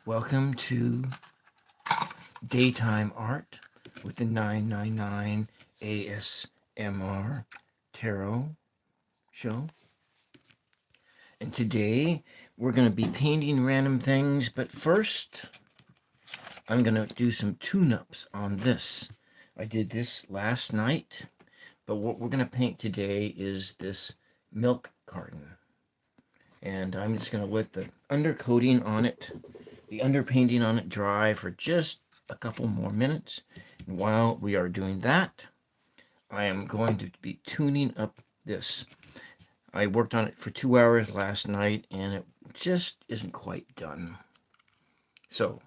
Welcome to Daytime Art with the 999 ASMR Tarot Show. And today we're going to be painting random things, but first I'm going to do some tune-ups on this. I did this last night, but what we're going to paint today is this milk carton. And I'm just going to let the undercoating on it, the underpainting on it dry for just a couple more minutes. And while we are doing that, I am going to be tuning up this. I worked on it for 2 hours last night and it just isn't quite done. So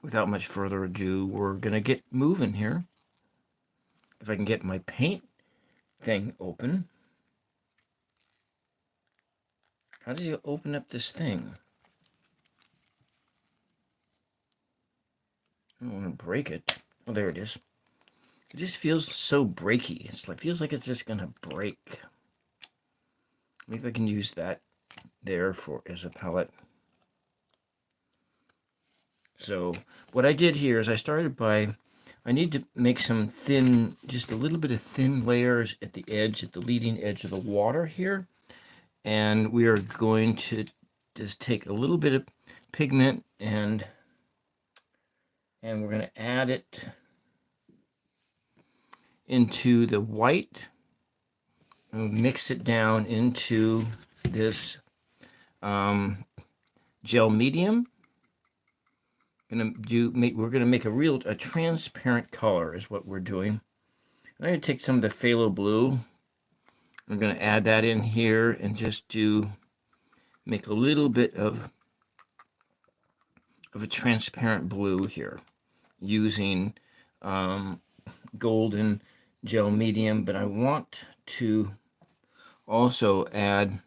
without much further ado, we're going to get moving here. If I can get my paint thing open. How do you open up this thing? I don't want to break it. Oh, there it is. It just feels so breaky. Feels like it's just gonna break. Maybe I can use that there as a palette. So what I did here is I need to make some thin, just a little bit of thin layers at the edge, at the leading edge of the water here. And we are going to just take a little bit of pigment and we're going to add it into the white and mix it down into this gel medium. We're going to make a transparent color is what we're doing. I'm going to take some of the phthalo blue. I'm going to add that in here and just make a little bit of a transparent blue here using golden gel medium, but I want to also add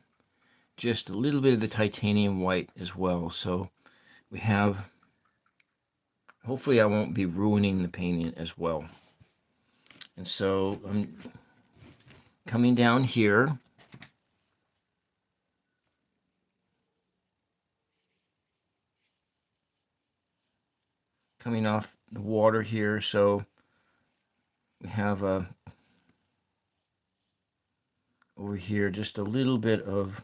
just a little bit of the titanium white as well. So we have, hopefully I won't be ruining the painting as well. And so I'm coming down here. Coming off the water here, so we have over here just a little bit of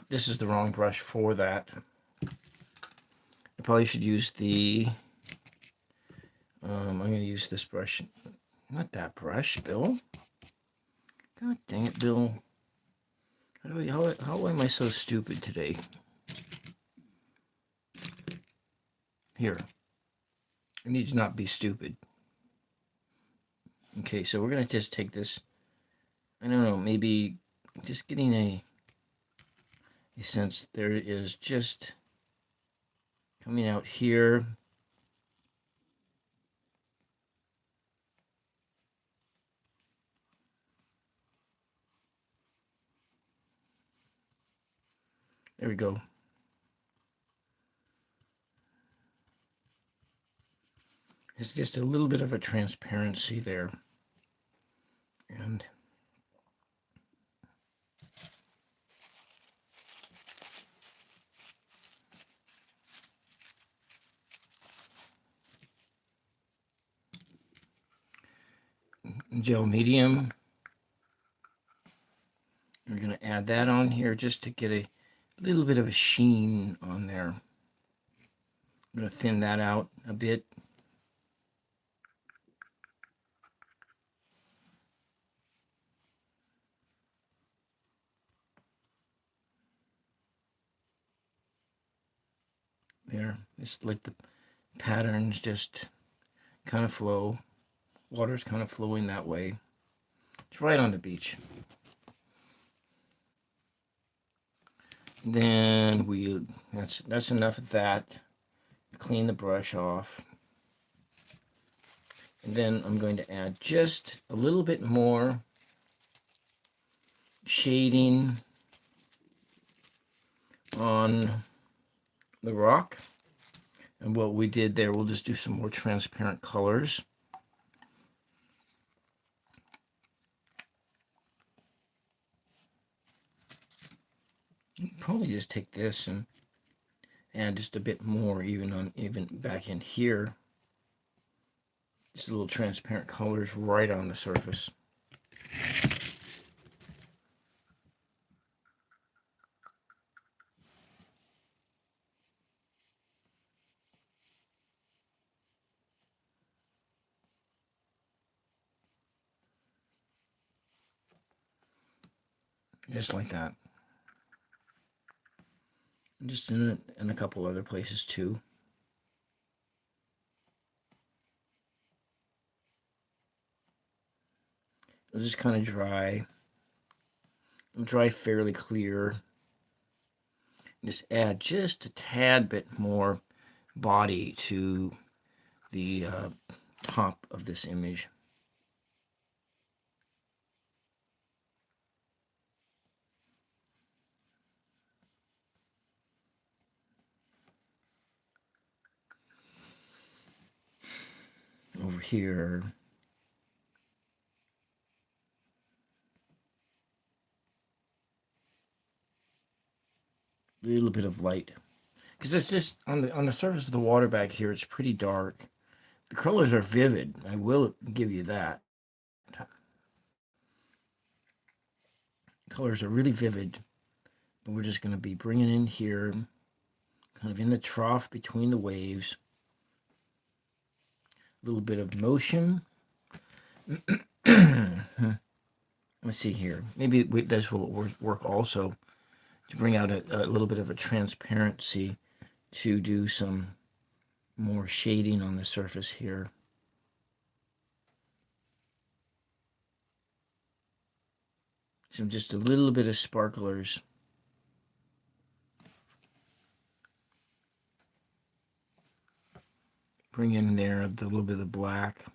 this is the wrong brush for that. I probably should use I'm going to use this brush, not that brush, Bill. God dang it, Bill. How am I so stupid today? Here. I need to not be stupid. Okay, so we're going to just take this, I don't know, maybe just getting a sense there is just coming out here. There we go. It's just a little bit of a transparency there. And gel medium. We're going to add that on here just to get a little bit of a sheen on there. I'm going to thin that out a bit. There, just like the patterns just kind of flow. Water's kind of flowing that way. It's right on the beach. Then that's enough of that. Clean the brush off. And then I'm going to add just a little bit more shading on the rock. And what we did there, we'll just do some more transparent colors. You can probably just take this and add just a bit more, even back in here. Just a little transparent colors right on the surface. Just like that. Just in a couple other places too. It'll just kind of dry. It'll dry fairly clear. Just add just a tad bit more body to the top of this image. Over here, a little bit of light, because it's just on the surface of the water back here. It's pretty dark. The colors are vivid. I will give you that. Colors are really vivid, but we're just going to be bringing in here, kind of in the trough between the waves. A little bit of motion. Let's see here. Maybe this will work also to bring out a little bit of a transparency, to do some more shading on the surface here. Some just a little bit of sparklers. Bring in there a little bit of black.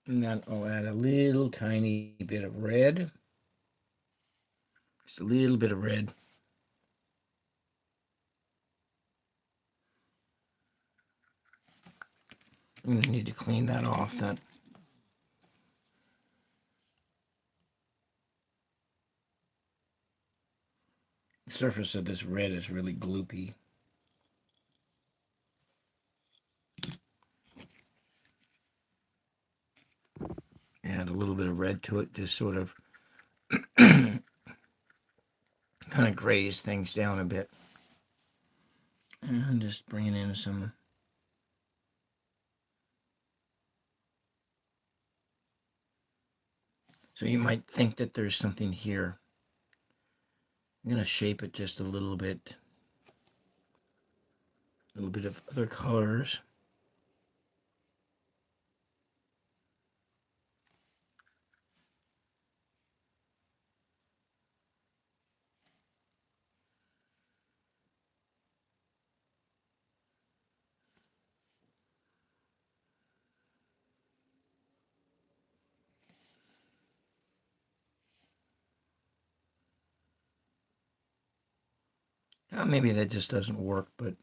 And then I'll add a little tiny bit of red. Just a little bit of red. I'm going to need to clean that off. That the surface of this red is really gloopy. Add a little bit of red to it, just sort of kind of grays things down a bit. And just bringing in some so you might think that there's something here. I'm going to shape it just a little bit of other colors. Maybe that just doesn't work, but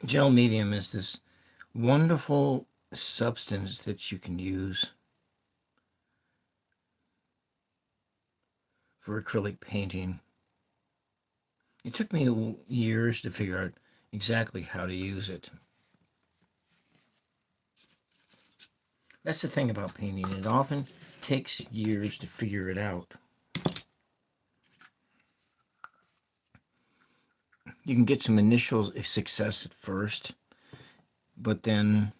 gel medium is this wonderful substance that you can use for acrylic painting. It took me years to figure out exactly how to use it. That's the thing about painting. It often takes years to figure it out. You can get some initial success at first, but then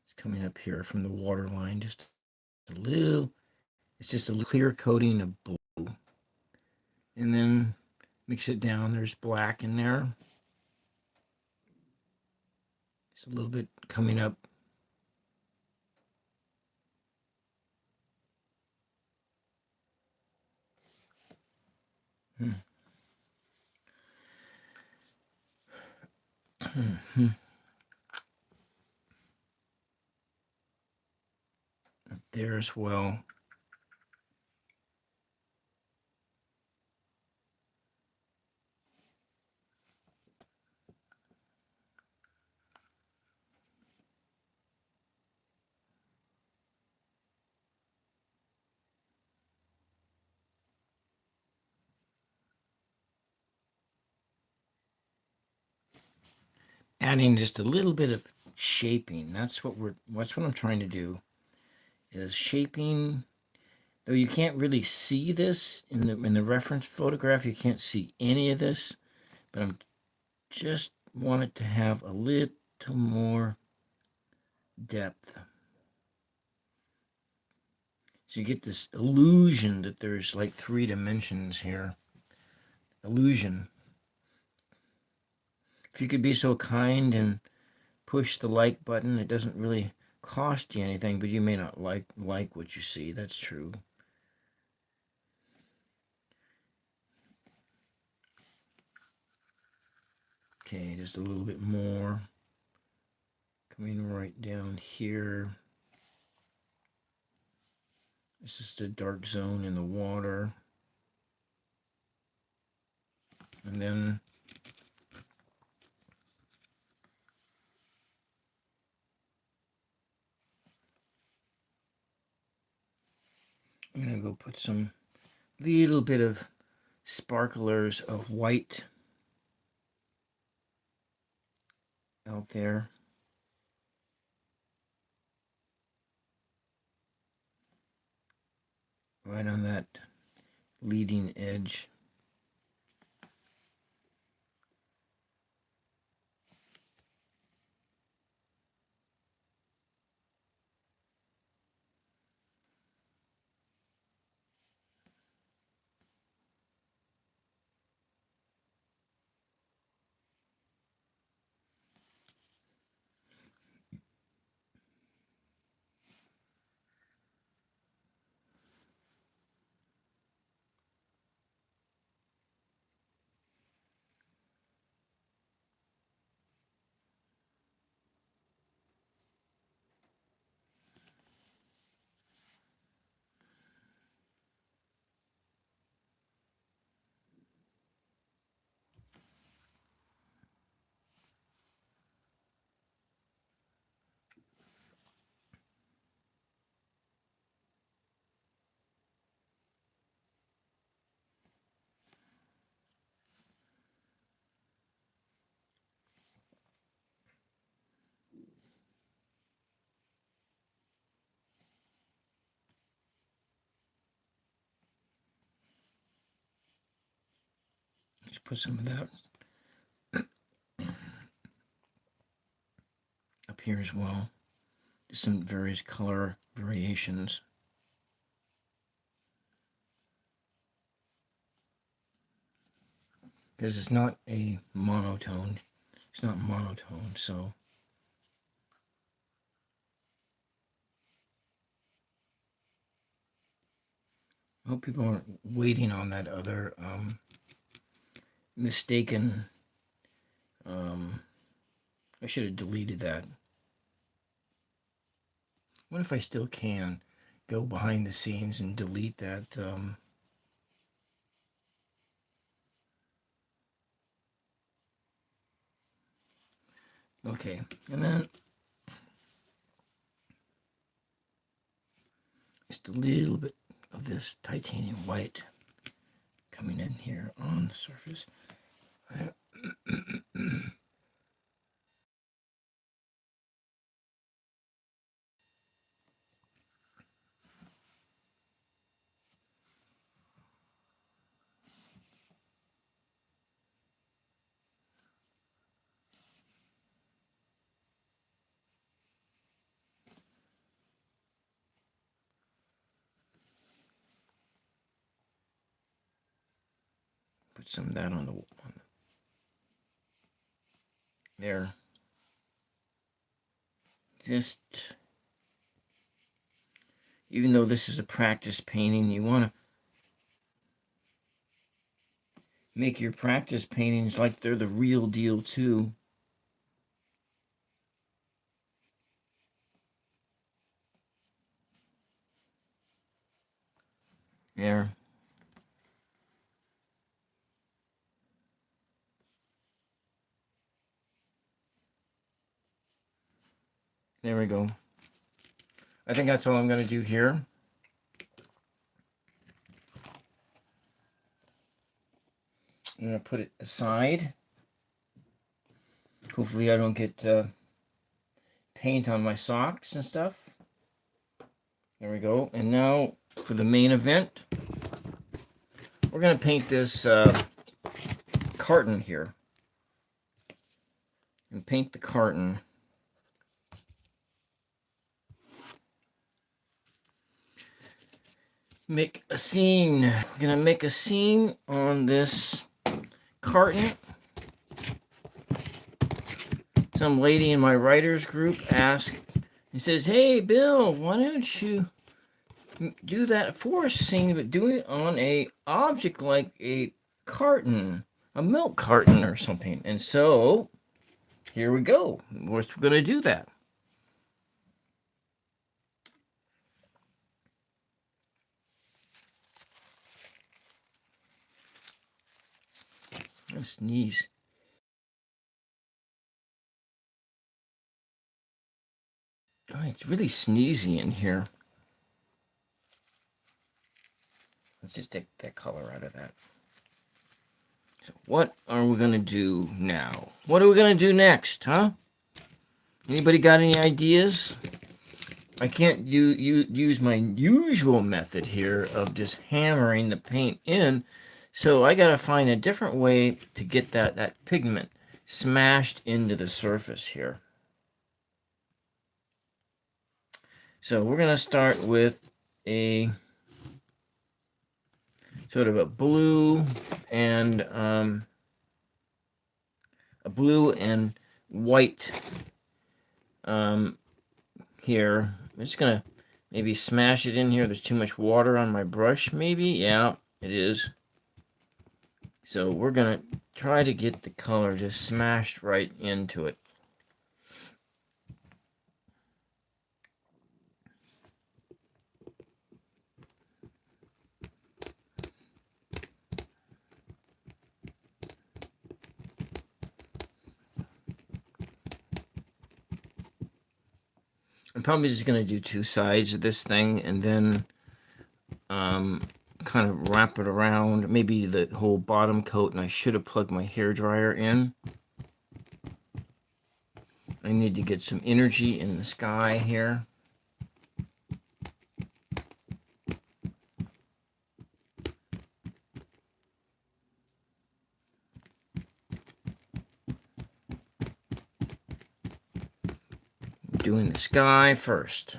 it's coming up here from the water line, just a little, it's just a clear coating of blue. And then mix it down, there's black in there. It's a little bit coming up. Up there as well. Adding just a little bit of shaping. That's what I'm trying to do. Is shaping. Though you can't really see this in the reference photograph, you can't see any of this, but I'm just want it to have a little more depth. So you get this illusion that there's like 3 dimensions here. Illusion. If you could be so kind and push the like button, it doesn't really cost you anything, but you may not like what you see. That's true. Okay, just a little bit more. Coming right down here. This is the dark zone in the water. And then I'm going to go put some little bit of sparklers of white out there. Right on that leading edge. Just put some of that up here as well. Just some various color variations. Because it's not a monotone. It's not monotone, so I hope people aren't waiting on that other mistaken I should have deleted that. What if I still can go behind the scenes and delete that? Okay, and then just a little bit of this titanium white coming in here on the surface. Put some of that on the there. Just, even though this is a practice painting, you want to make your practice paintings like they're the real deal too. There. There we go. I think that's all I'm going to do here. I'm going to put it aside. Hopefully I don't get paint on my socks and stuff. There we go. And now for the main event, we're going to paint this carton here. And paint the carton. Make a scene. We're going to make a scene on this carton. Some lady in my writers group asked, he says, "Hey Bill, why don't you do that forest scene, but do it on a object like a carton, a milk carton or something?" And so here we go. We're going to do that. I sneeze. Oh, it's really sneezy in here. Let's just take that color out of that. So what are we going to do now? What are we going to do next, huh? Anybody got any ideas? I can't use my usual method here of just hammering the paint in, so I got to find a different way to get that pigment smashed into the surface here. So we're going to start with a sort of a blue and white here. I'm just gonna maybe smash it in here. There's too much water on my brush, maybe. Yeah, it is. So we're gonna try to get the color just smashed right into it. I'm probably just going to do two sides of this thing and then kind of wrap it around, maybe the whole bottom coat, and I should have plugged my hairdryer in. I need to get some energy in the sky here. Doing the sky first.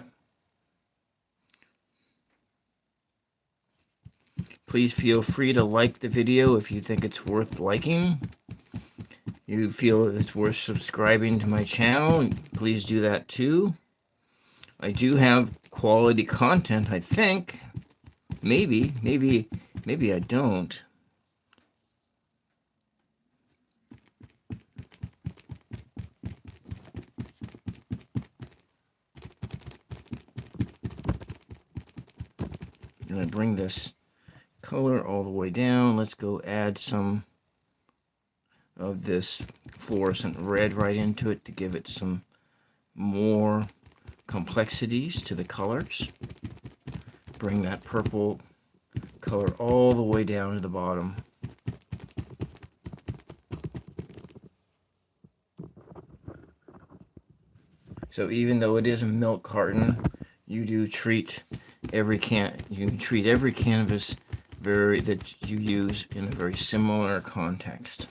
Please feel free to like the video if you think it's worth liking. You feel it's worth subscribing to my channel, please do that too. I do have quality content, I think. Maybe I don't. I'm going to bring this color all the way down. Let's go add some of this fluorescent red right into it to give it some more complexities to the colors. Bring that purple color all the way down to the bottom. So even though it is a milk carton, you do treat every canvas that you use in a very similar context.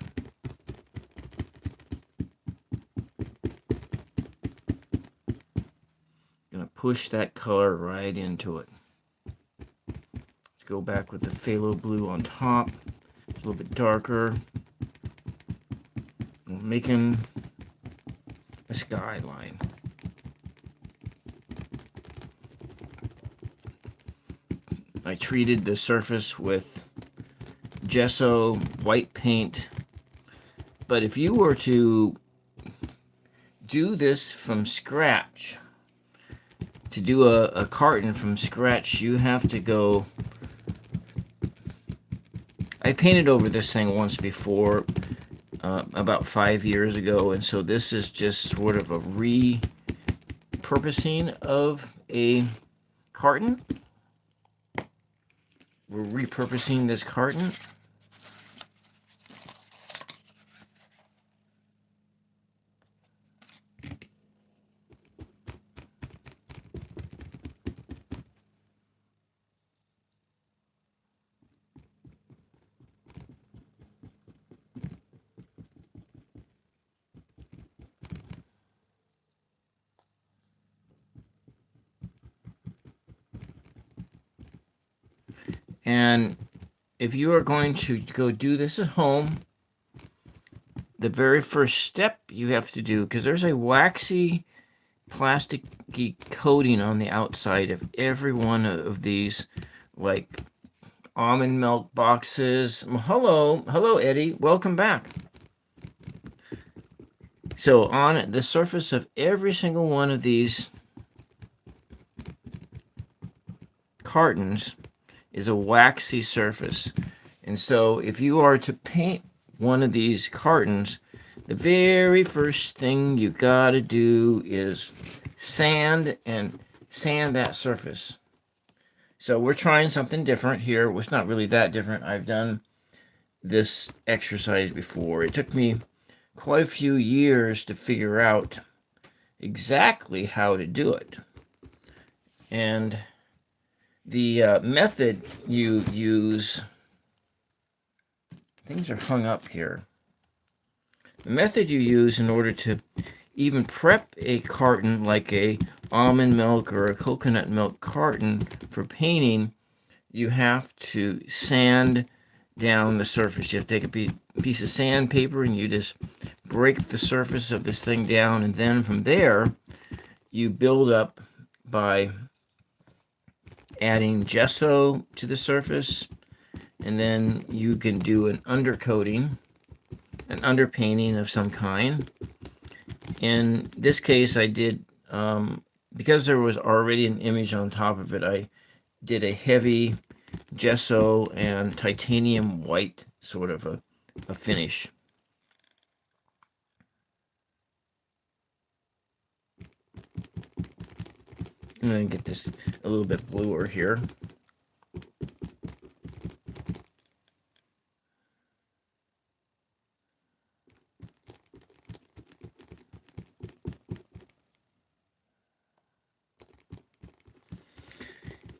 Gonna push that color right into it. Let's go back with the phthalo blue on top. It's a little bit darker. We're making a skyline. I treated the surface with gesso, white paint, but if you were to do this from scratch, to do a carton from scratch, you have to go... I painted over this thing once before, about 5 years ago, and so this is just sort of a repurposing of a carton. We're repurposing this carton. And if you are going to go do this at home, the very first step you have to do, because there's a waxy, plasticky coating on the outside of every one of these, like almond milk boxes. Hello, Eddie. Welcome back. So on the surface of every single one of these cartons is a waxy surface. And so if you are to paint one of these cartons, the very first thing you gotta do is sand that surface. So we're trying something different here. Well, it's not really that different. I've done this exercise before. It took me quite a few years to figure out exactly how to do it. And the method you use... Things are hung up here. The method you use in order to even prep a carton like a almond milk or a coconut milk carton for painting, you have to sand down the surface. You have to take a piece of sandpaper and you just break the surface of this thing down, and then from there you build up by adding gesso to the surface, and then you can do an undercoating, an underpainting of some kind. In this case, I did, because there was already an image on top of it, I did a heavy gesso and titanium white sort of a finish. I'm going to get this a little bit bluer here.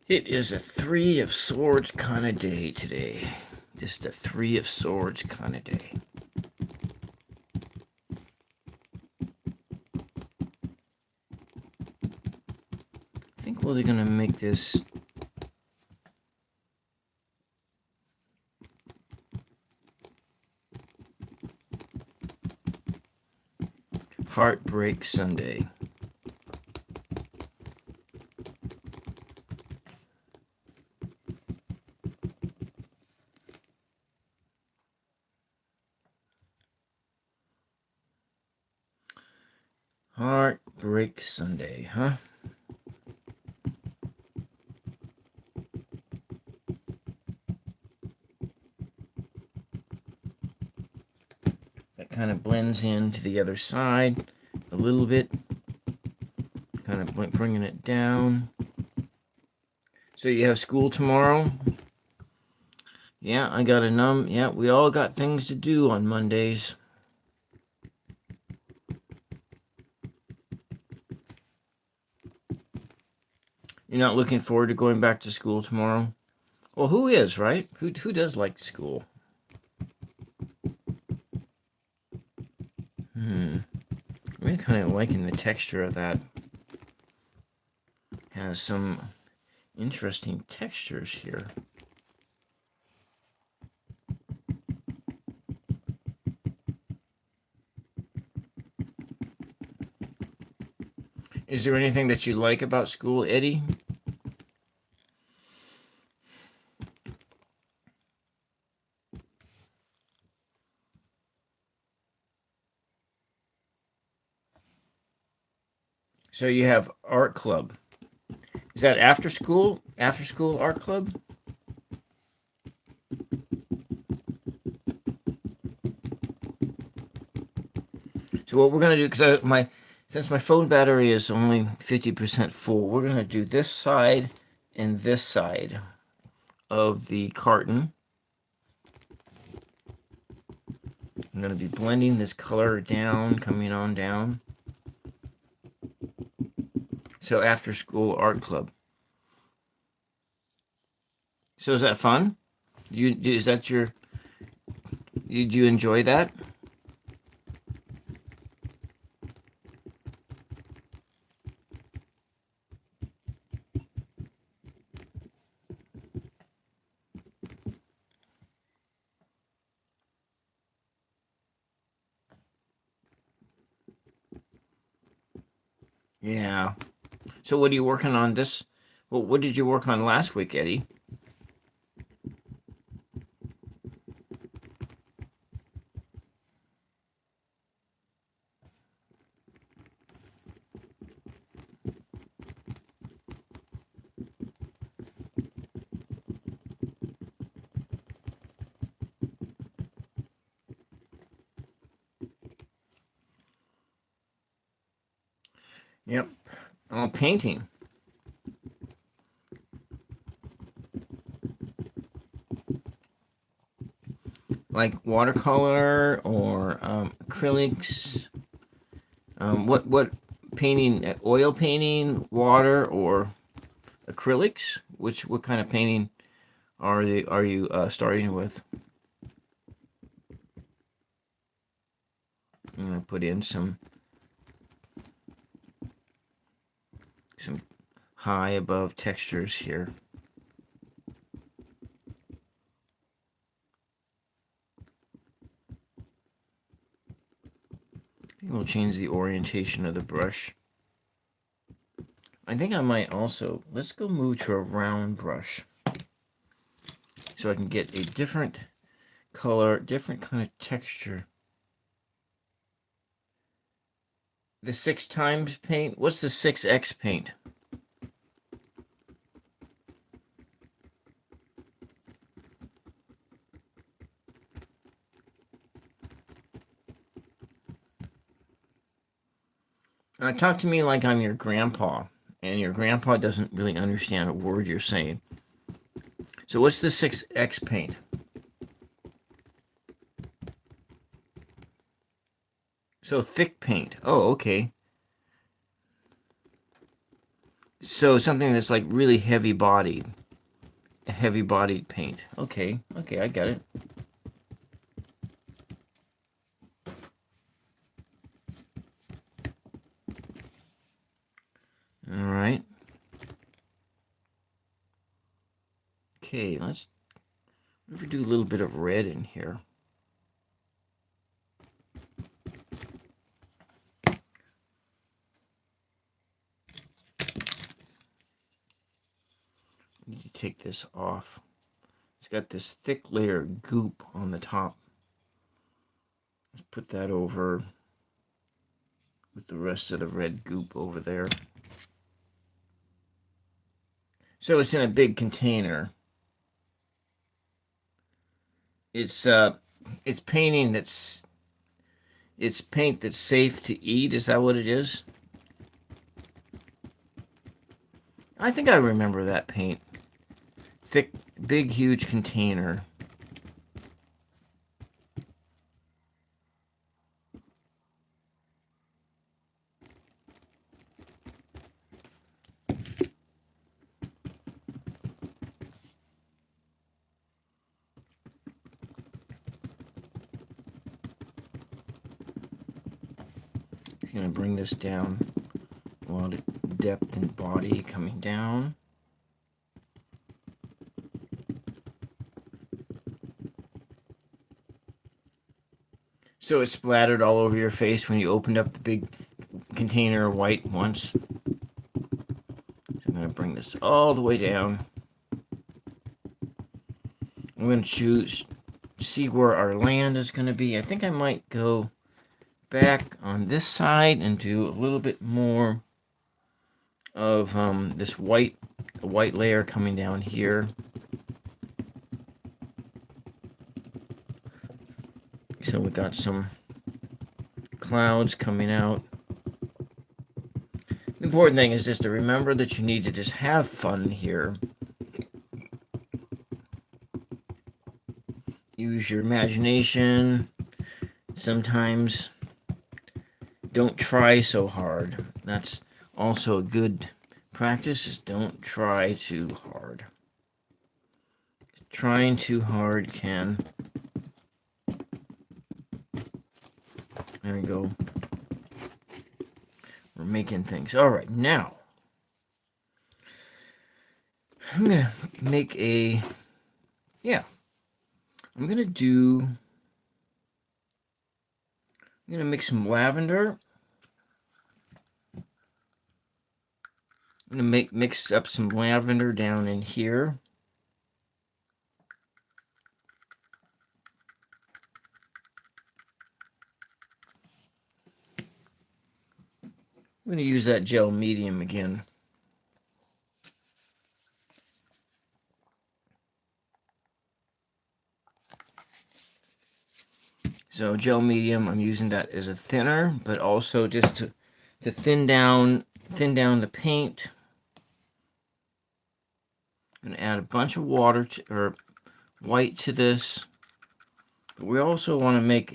It is a Three of Swords kind of day today. Just a Three of Swords kind of day. I think we're going to make this Heartbreak Sunday. Heartbreak Sunday, huh? kind of blends into the other side a little bit. Kind of bringing it down. So you have school tomorrow? Yeah, I got a yeah, we all got things to do on Mondays. You're not looking forward to going back to school tomorrow? Well, who is, right? Who does like school? I'm really kind of liking the texture of that. Has some interesting textures here. Is there anything that you like about school, Eddie? So you have art club. Is that after school? After school art club? So what we're gonna do, because since my phone battery is only 50% full, we're gonna do this side and this side of the carton. I'm gonna be blending this color down, coming on down. So after school art club. So is that fun? Is that do you enjoy that? Yeah. So what are you working on this? Well, what did you work on last week, Eddie? Yep. Oh, painting. Like watercolor or acrylics. What painting? Oil painting, water, or acrylics? What kind of painting are you starting with? I'm gonna put in some high above textures here. I think we'll change the orientation of the brush. I think I might also, let's go move to a round brush so I can get a different color, different kind of texture. The 6 times paint, what's the 6X paint? Talk to me like I'm your grandpa, and your grandpa doesn't really understand a word you're saying. So what's the 6X paint? So thick paint. Oh, okay. So something that's like really heavy bodied. A heavy bodied paint. Okay, I got it. All right. Okay, let's do a little bit of red in here. I need to take this off. It's got this thick layer of goop on the top. Let's put that over with the rest of the red goop over there. So it's in a big container. It's painting that's It's paint that's safe to eat. Is that what it is? I think I remember that paint. Thick, big, huge container. I'm going to bring this down. A lot of depth and body coming down. So it splattered all over your face when you opened up the big container of white once. So I'm going to bring this all the way down. I'm going to see where our land is going to be. I think I might go back on this side and do a little bit more of this white layer coming down here. So we got some clouds coming out. The important thing is just to remember that you need to just have fun here. Use your imagination. Sometimes don't try so hard. That's also a good practice, is don't try too hard. Trying too hard can... There we go. We're making things. All right, now I'm going to make a... I'm going to mix some lavender. I'm going to mix up some lavender down in here. I'm going to use that gel medium again. So gel medium, I'm using that as a thinner, but also just to thin down the paint. I'm going to add a bunch of water or white to this. But we also want to make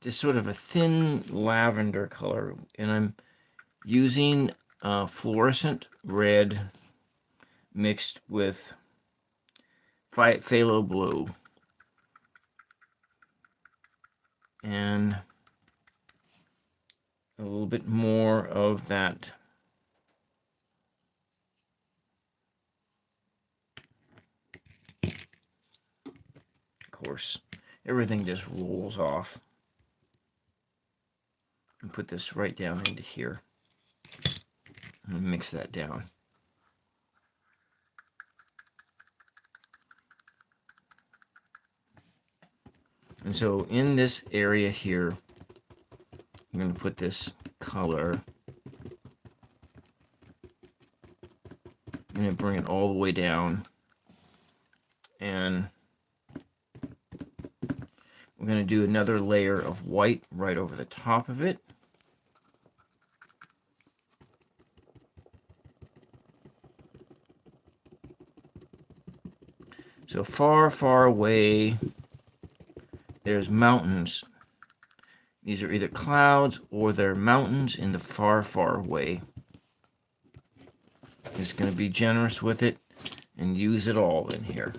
just sort of a thin lavender color, and I'm using fluorescent red mixed with phthalo blue. And a little bit more of that of course. Everything just rolls off. And put this right down into here. And mix that down. And so in this area here, I'm going to put this color. I'm going to bring it all the way down. And we're going to do another layer of white right over the top of it. So far, far away, there's mountains. These are either clouds or they're mountains in the far, far away. Just going to be generous with it and use it all in here.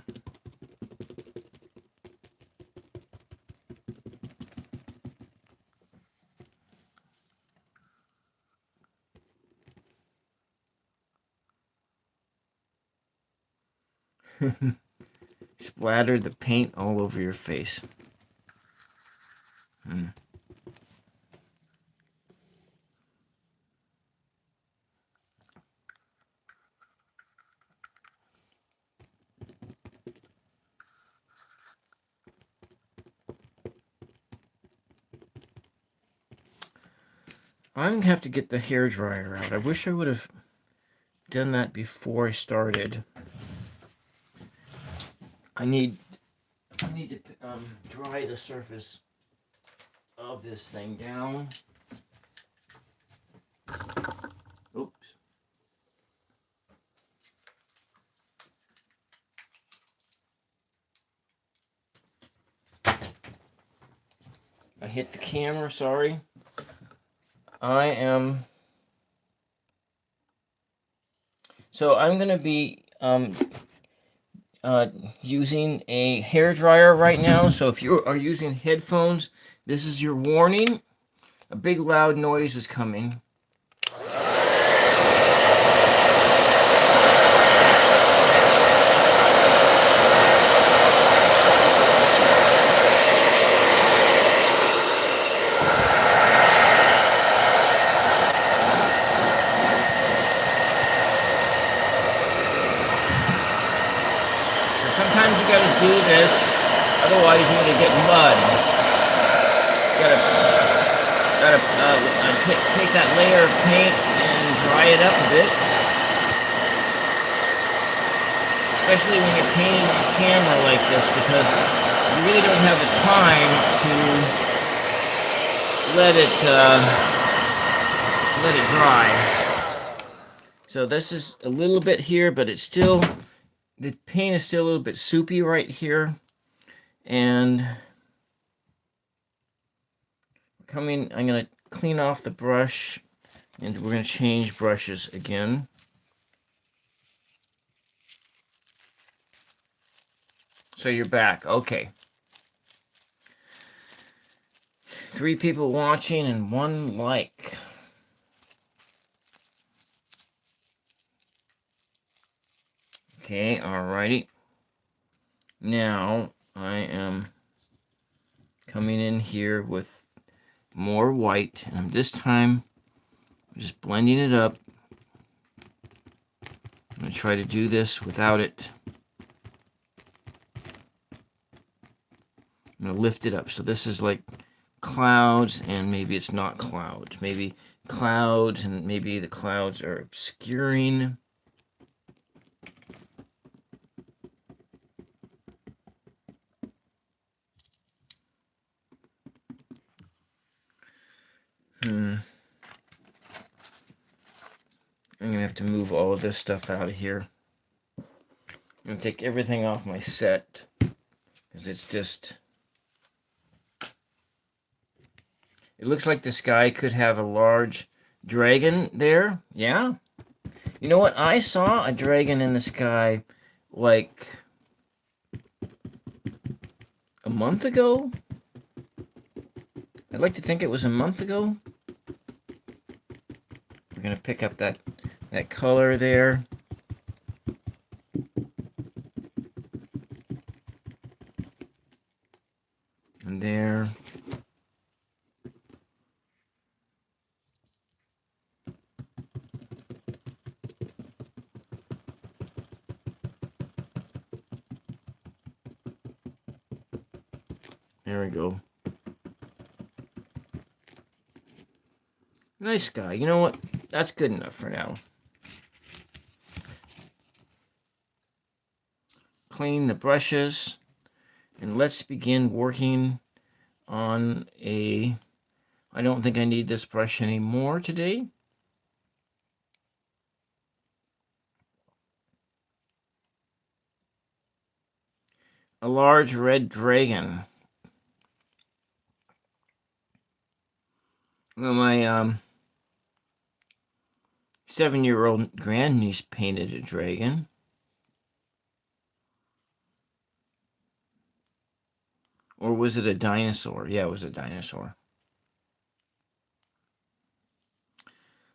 Splattered the paint all over your face. I'm going to have to get the hairdryer out. I wish I would have done that before I started. I need to dry the surface of this thing down. Oops. I hit the camera, sorry. I am... So I'm going to be using a hair dryer right now. So if you are using headphones, this is your warning. A big loud noise is coming. Sometimes you gotta do this, otherwise you're gonna get mud. You gotta take that layer of paint and dry it up a bit. Especially when you're painting on camera like this, because you really don't have the time to let it dry. So this is a little bit here, but it's still... The paint is still a little bit soupy right here, and I'm going to clean off the brush, and we're going to change brushes again. So you're back. Okay. 3 people watching and 1 like. Okay, alrighty. Now I am coming in here with more white, and this time I'm just blending it up. I'm going to try to do this without it. I'm going to lift it up. So this is like clouds, and maybe it's not clouds. Maybe clouds, and maybe the clouds are obscuring. I'm going to have to move all of this stuff out of here. I'm going to take everything off my set, because it's just... It looks like the sky could have a large dragon there. Yeah. You know what? I saw a dragon in the sky like a month ago. I'd like to think it was a month ago. We're going to pick up that color there. And there. There we go. Nice sky. You know what? That's good enough for now. Clean the brushes, and let's begin working on a... I don't think I need this brush anymore today. A large red dragon. Well, my 7-year-old grandniece painted a dragon. Or was it a dinosaur? Yeah, it was a dinosaur.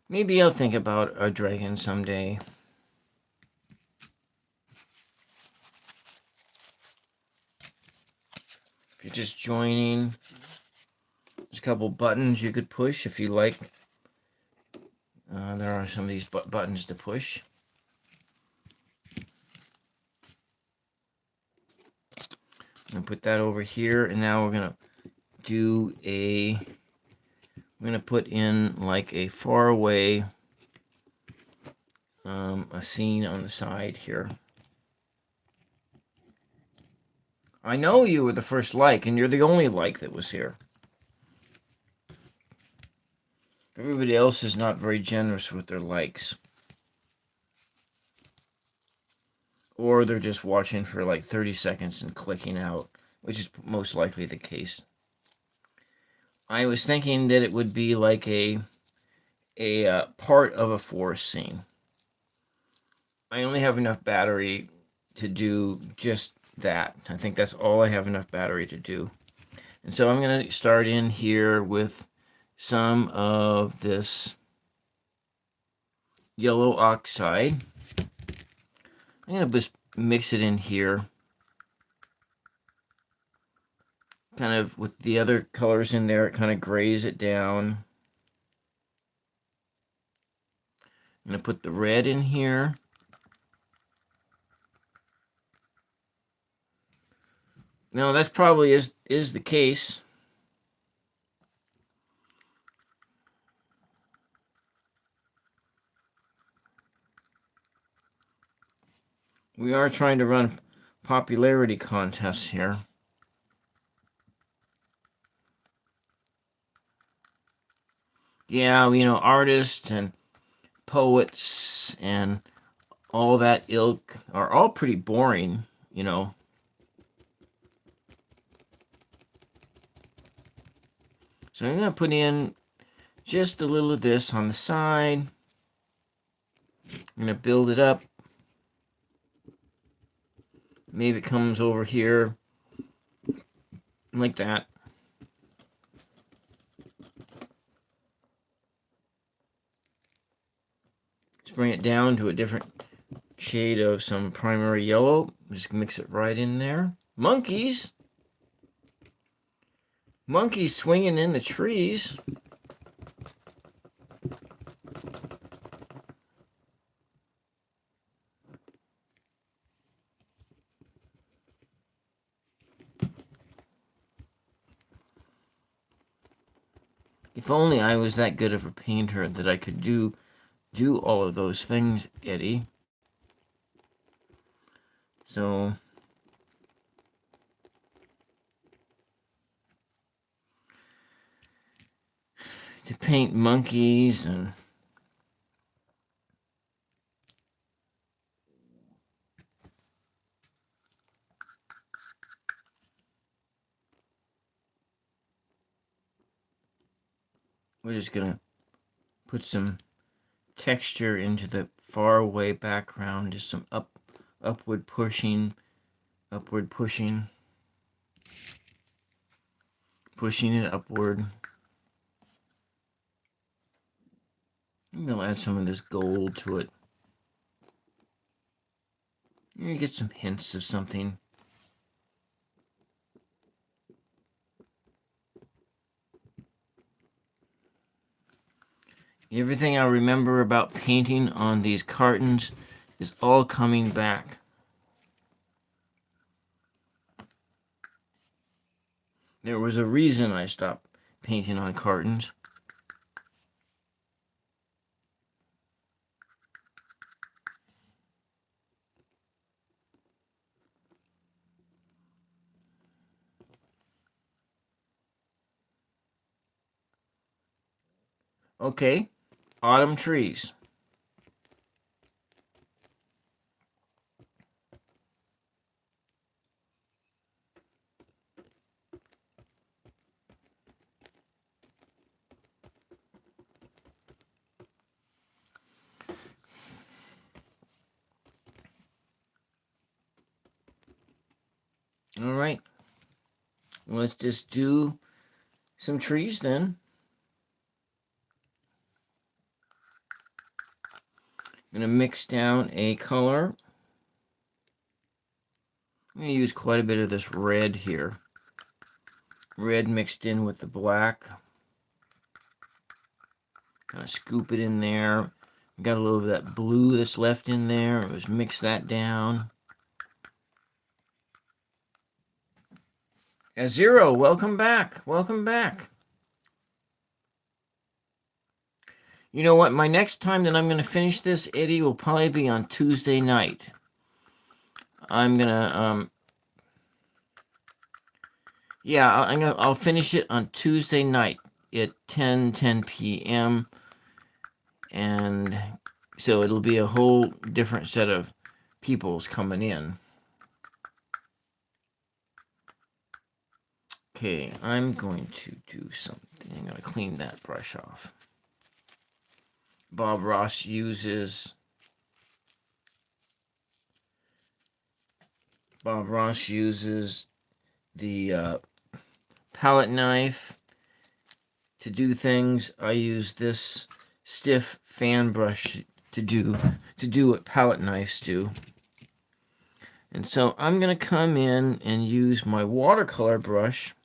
Maybe I'll think about a dragon someday. If you're just joining, there's a couple buttons you could push if you like. There are some of these buttons to push. I'm going to put that over here, and now we're going to do a... I'm going to put in like a far away a scene on the side here. I know you were the first like, and you're the only like that was here. Everybody else is not very generous with their likes. Or they're just watching for like 30 seconds and clicking out, which is most likely the case. I was thinking that it would be like a part of a forest scene. I only have enough battery to do just that. I think that's all I have enough battery to do. And so I'm going to start in here with some of this yellow oxide. I'm going to just mix it in here, kind of with the other colors in there. It kind of grays it down. I'm going to put the red in here. No, that's probably is the case. We are trying to run popularity contests here. Yeah, you know, artists and poets and all that ilk are all pretty boring, you know. So I'm going to put in just a little of this on the side. I'm going to build it up. Maybe it comes over here like that. Let's bring it down to a different shade of some primary yellow. Just mix it right in there. Monkeys! Monkeys swinging in the trees. If only I was that good of a painter that I could do all of those things, Eddie. So to paint monkeys and we're just gonna put some texture into the far away background, just some upward pushing, pushing it upward. I'm gonna add some of this gold to it. You get some hints of something. Everything I remember about painting on these cartons is all coming back. There was a reason I stopped painting on cartons. Okay, autumn trees. All right, let's just do some trees then. I'm going to mix down a color. I'm going to use quite a bit of this red here. Red mixed in with the black. Kind of scoop it in there. Got a little of that blue that's left in there. Let's mix that down. Zero, welcome back. Welcome back. You know what? My next time that I'm going to finish this, Eddie, will probably be on Tuesday night. I'm going to, yeah, I'll finish it on Tuesday night. at 10 p.m. And so it'll be a whole different set of peoples coming in. Okay, I'm going to do something. I'm going to clean that brush off. Bob Ross uses the palette knife to do things. I use this stiff fan brush to do what palette knives do. And so I'm going to come in and use my watercolor brush.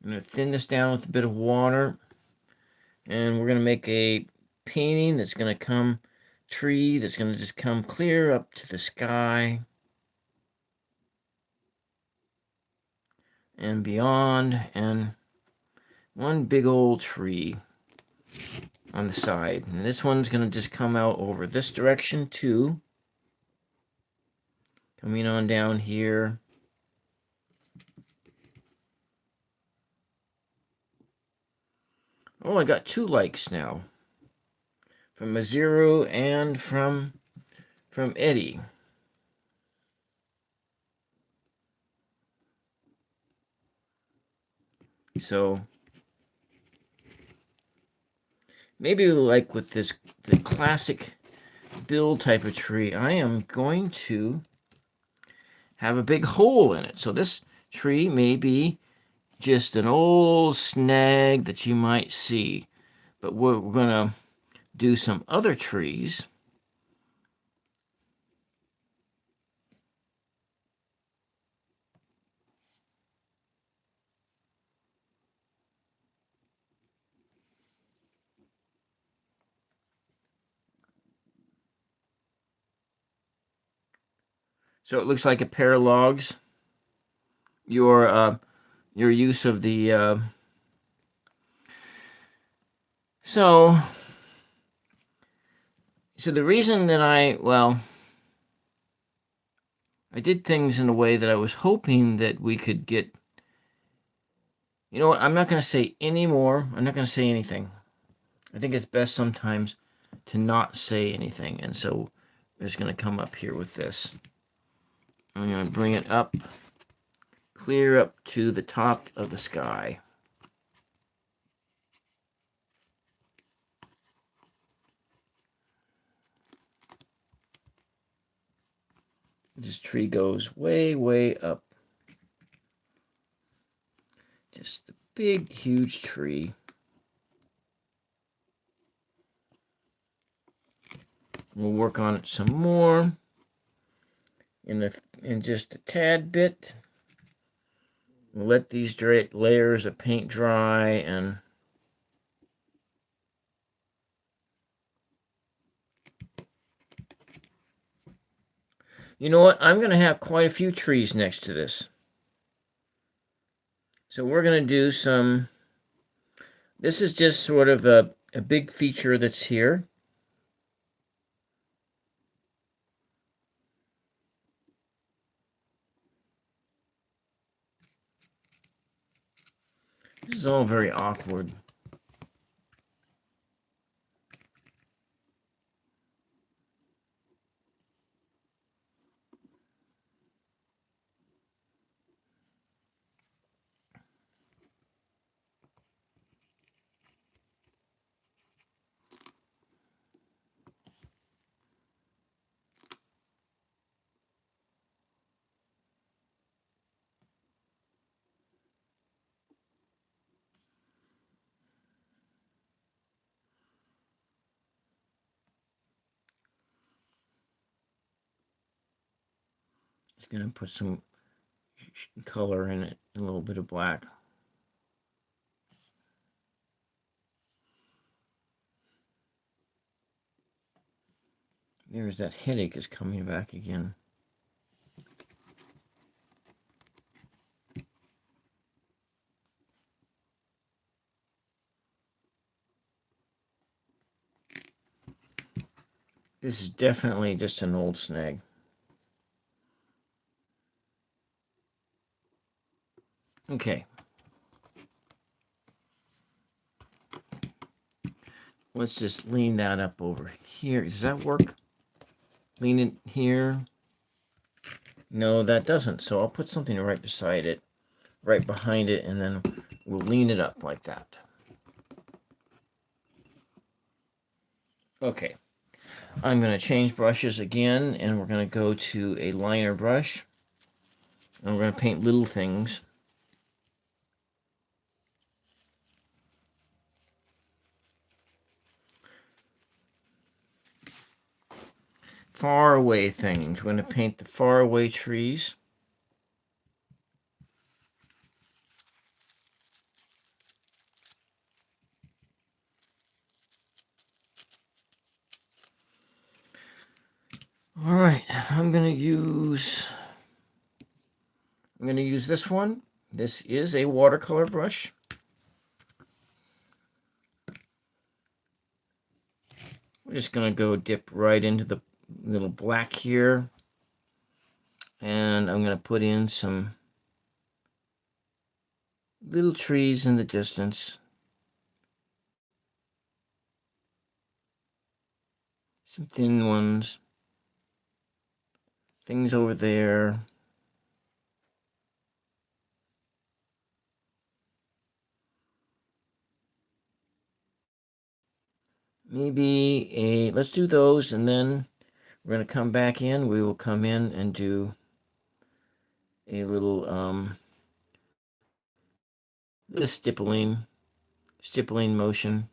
I'm going to thin this down with a bit of water. And we're going to make a painting that's going to come, tree that's going to just come clear up to the sky and beyond. And one big old tree on the side. And this one's going to just come out over this direction too. Coming on down here. Oh, I got 2 likes now. From Maziru and from Eddie. So maybe like with the classic bill type of tree, I am going to have a big hole in it. So this tree may be just an old snag that you might see, but we're going to do some other trees. So it looks like a pair of logs. Your use of the so the reason that I did things in a way that I was hoping that we could get. You know what? I'm not going to say any more. I'm not going to say anything. I think it's best sometimes to not say anything. And so I'm just going to come up here with this. I'm going to bring it up, clear up to the top of the sky. This tree goes way, way up. Just a big, huge tree. We'll work on it some more in just a tad bit. We'll let these layers of paint dry and you know what? I'm going to have quite a few trees next to this. So we're going to do some. This is just sort of a big feature that's here. This is all very awkward. Just going to put some color in it, a little bit of black. There's that headache is coming back again. This is definitely just an old snag. Okay. let's just lean that up over here. Does that work? Lean it here. No, that doesn't. So I'll put something right beside it, right behind it, and then we'll lean it up like that. Okay. I'm going to change brushes again, and we're going to go to a liner brush. And we're going to paint little things. Far away things. We're going to paint the far away trees. All right, I'm going to use this one. This is a watercolor brush. We're just going to go dip right into the little black here. And I'm going to put in some little trees in the distance. Some thin ones. Things over there. Maybe let's do those, and then we're going to come back in. We will come in and do a little stippling motion.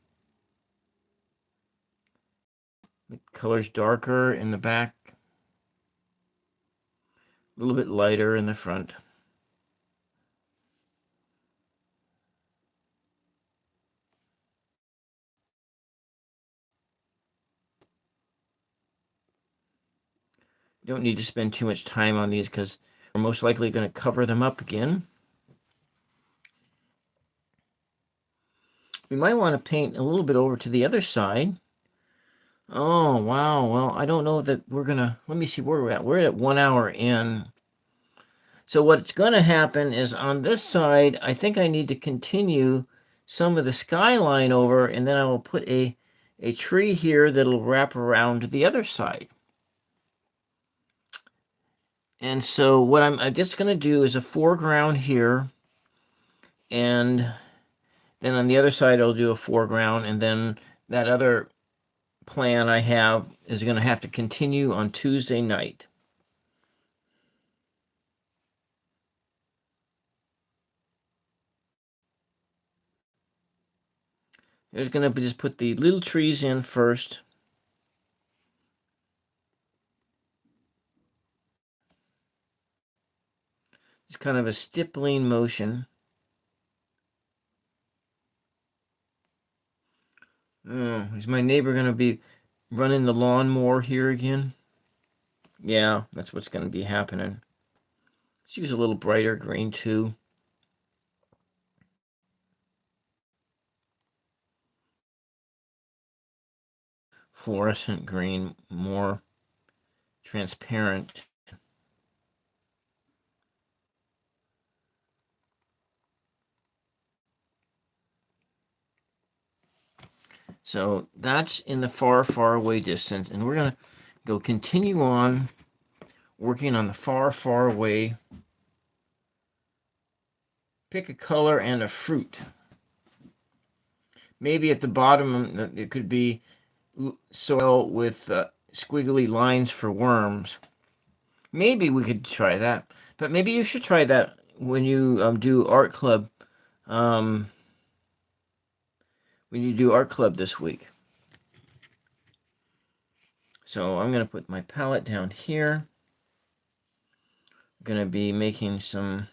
The color's darker in the back, a little bit lighter in the front. You don't need to spend too much time on these because we're most likely going to cover them up again. We might want to paint a little bit over to the other side. Oh, wow. Well, I don't know that we're going to... Let me see where we're at. We're at 1 hour in. So what's going to happen is on this side, I think I need to continue some of the skyline over, and then I will put a tree here that'll wrap around to the other side. And so what I'm just going to do is a foreground here, and then on the other side I'll do a foreground, and then that other plan I have is going to have to continue on Tuesday night. There's going to just put the little trees in first. It's kind of a stippling motion. Oh, is my neighbor going to be running the lawnmower here again? Yeah, that's what's going to be happening. Let's use a little brighter green too. Fluorescent green, more transparent. So that's in the far, far away distance. And we're going to go continue on working on the far, far away. Pick a color and a fruit. Maybe at the bottom it could be soil with squiggly lines for worms. Maybe we could try that. But maybe you should try that when you do art club. When you do art club this week. So I'm going to put my palette down here. I'm going to be making some...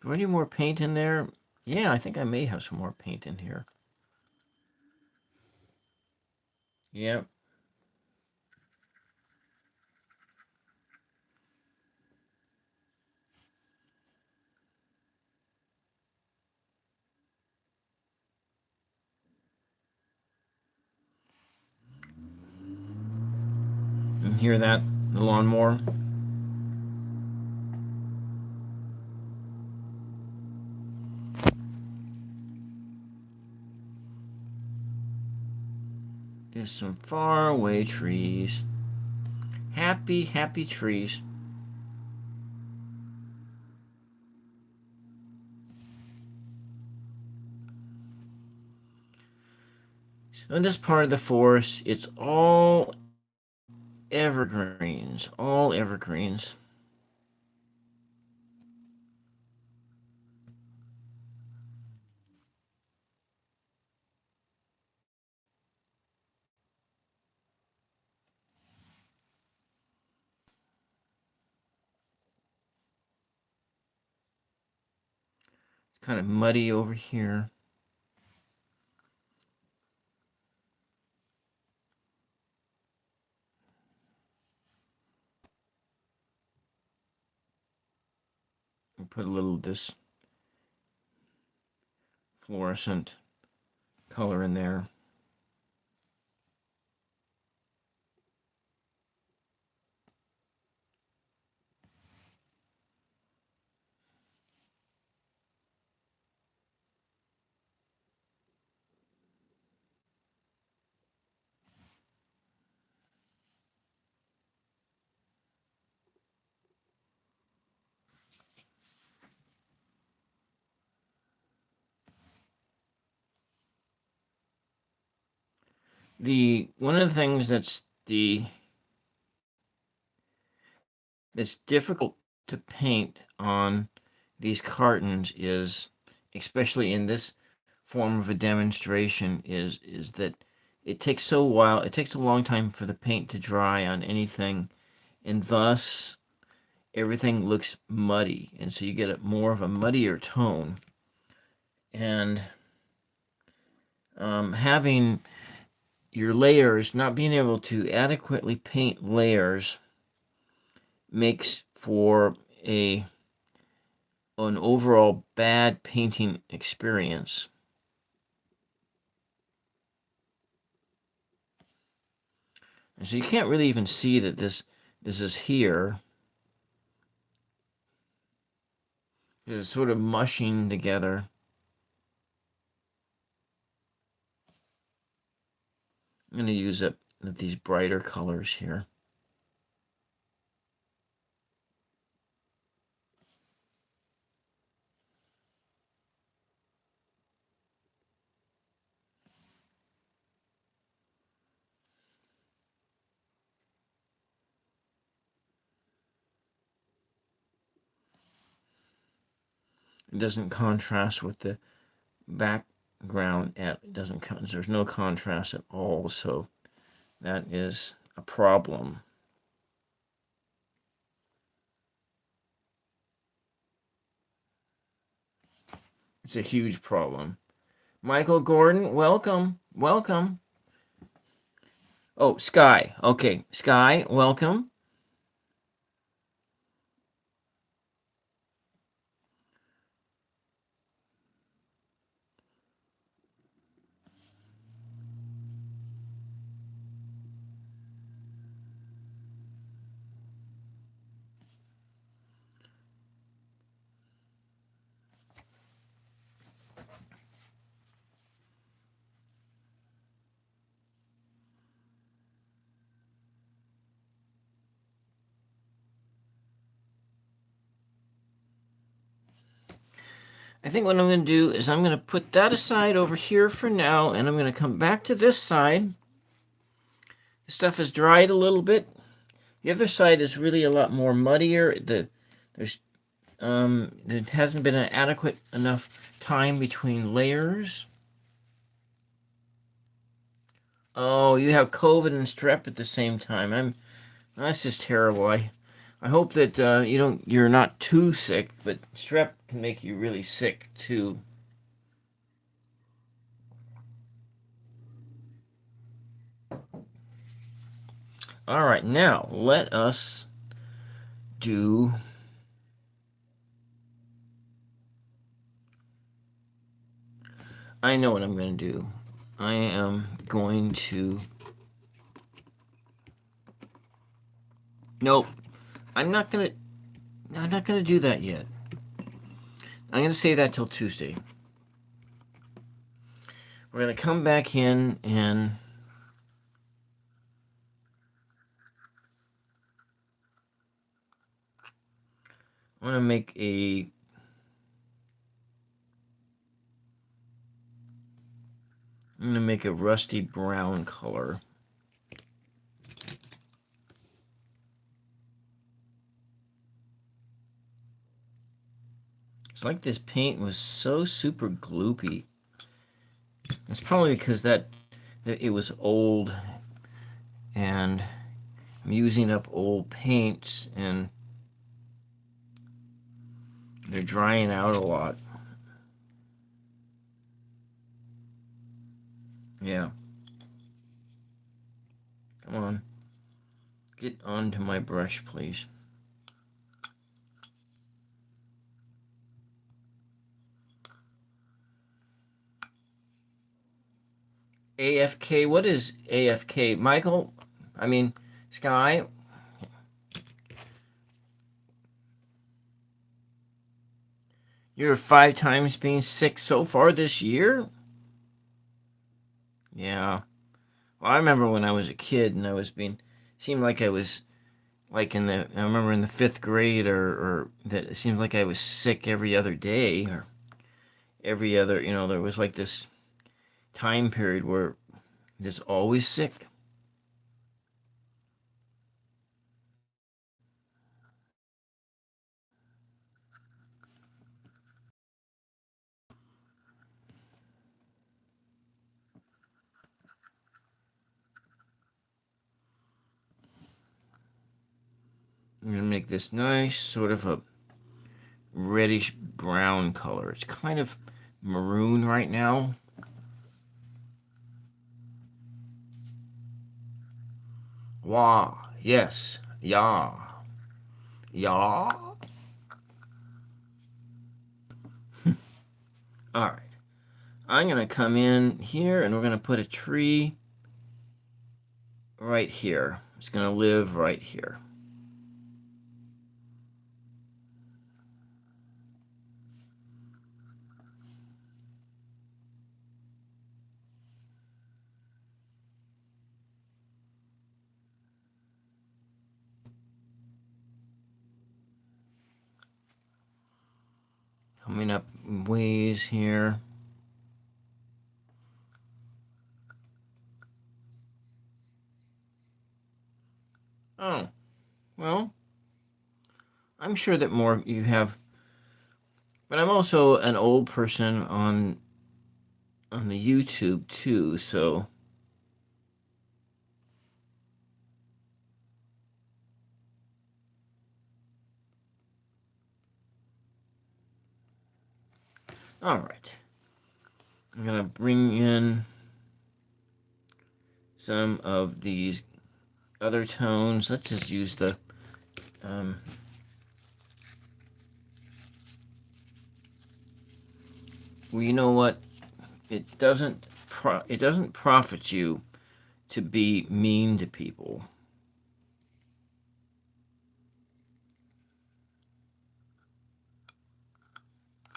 Do I need more paint in there? Yeah, I think I may have some more paint in here. Yep. You hear that? The lawnmower? There's some faraway trees. Happy, happy trees. So in this part of the forest, it's all evergreens. All evergreens. It's kind of muddy over here. We'll put a little of this fluorescent color in there. One of the things that's difficult to paint on these cartons is, especially in this form of a demonstration, is that it takes a long time for the paint to dry on anything, and thus everything looks muddy, and so you get more of a muddier tone. And having your layers, not being able to adequately paint layers, makes for an overall bad painting experience. And so you can't really even see that this is here. It's sort of mushing together. I'm going to use up these brighter colors here. It doesn't contrast with the background. There's no contrast at all, so that is a problem. It's a huge problem. Michael Gordon, welcome. Welcome. Oh, Sky. Okay, Sky, welcome. I think what I'm going to do is I'm going to put that aside over here for now, and I'm going to come back to this side. The stuff has dried a little bit. The other side is really a lot more muddier. There hasn't been an adequate enough time between layers. Oh, you have COVID and strep at the same time. That's just terrible. I hope that you're not too sick, but strep can make you really sick too. All right, now let us do I know what I'm going to do. I am going to Nope. I'm not going to do that yet. I'm going to save that till Tuesday. We're going to come back in and I want to make a I'm going to make a rusty brown color. It's like this paint was so super gloopy. It's probably because that it was old, and I'm using up old paints and they're drying out a lot. Yeah. Come on. Get onto my brush, please. AFK? What is AFK? Michael? I mean, Sky? You're 5 times being sick so far this year? Yeah. Well, I remember when I was a kid and I was being, seemed like I was like I remember in the 5th grade or that it seemed like I was sick every other day or every other, there was like this time period where just always sick. I'm going to make this nice sort of a reddish brown color. It's kind of maroon right now. Wah, yes, yeah, yeah. All right. I'm going to come in here and we're going to put a tree right here. It's going to live right here. Coming up ways here. Oh, well, I'm sure that more you have, but I'm also an old person on the YouTube too, so all right. I'm gonna bring in some of these other tones. Let's just use the well, you know what? It doesn't profit you to be mean to people.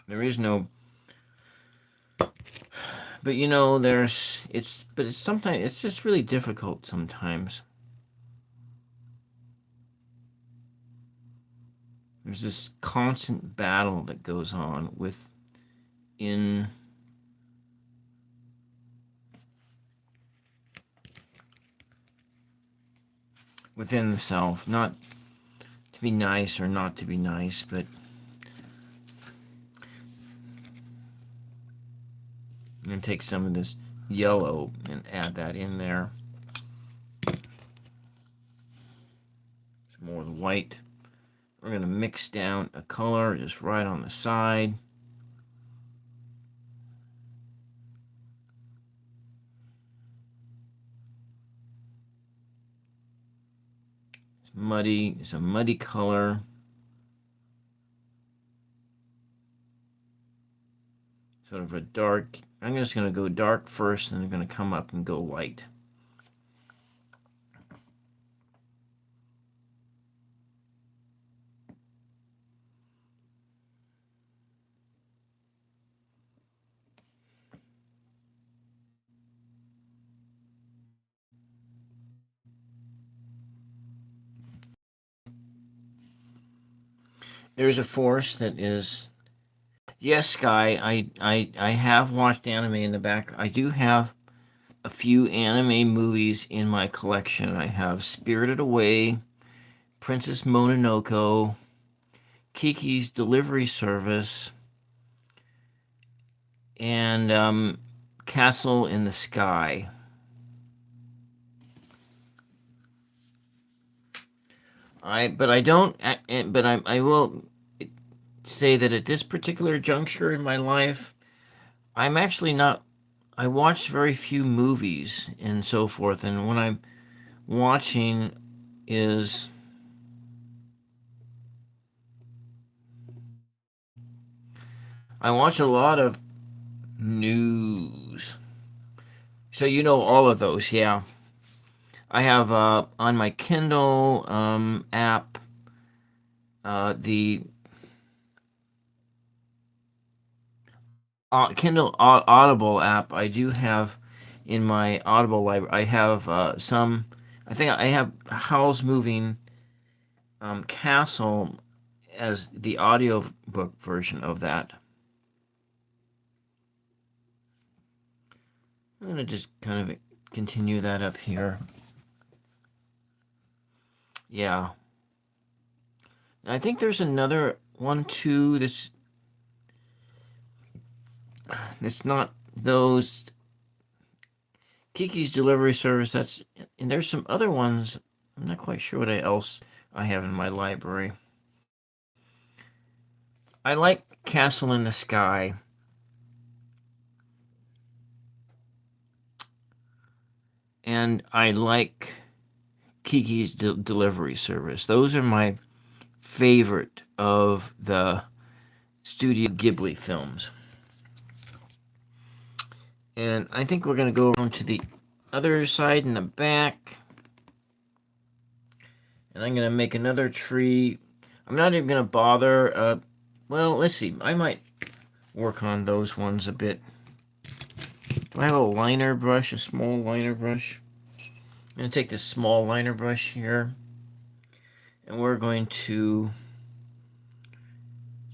There is no, but it's sometimes it's just really difficult sometimes. There's this constant battle that goes on within the self, not to be nice or not to be nice, but I'm going to take some of this yellow and add that in there. Some more white. We're going to mix down a color just right on the side. It's a muddy color. Sort of a dark. I'm just going to go dark first, and I'm going to come up and go light. there's a force that is. Yes, Sky. I have watched anime in the back. I do have a few anime movies in my collection. I have Spirited Away, Princess Mononoke, Kiki's Delivery Service, and Castle in the Sky. I will say that at this particular juncture in my life, I'm actually not. I watch very few movies and so forth, and when I'm watching is I watch a lot of news. So you know all of those, yeah. I have on my Kindle app the Kindle Audible app. I do have in my Audible library. I have some. I think I have Howl's Moving Castle as the audiobook version of that. I'm gonna just kind of continue that up here. Yeah. And I think there's another one too that's not those Kiki's Delivery Service. That's and there's some other ones. I'm not quite sure what else I have in my library. I like Castle in the Sky. And I like Kiki's Delivery Service. Those are my favorite of the Studio Ghibli films. And I think we're going to go around to the other side in the back. And I'm going to make another tree. I'm not even going to bother. Well, let's see. I might work on those ones a bit. Do I have a liner brush, a small liner brush? I'm going to take this small liner brush here. And we're going to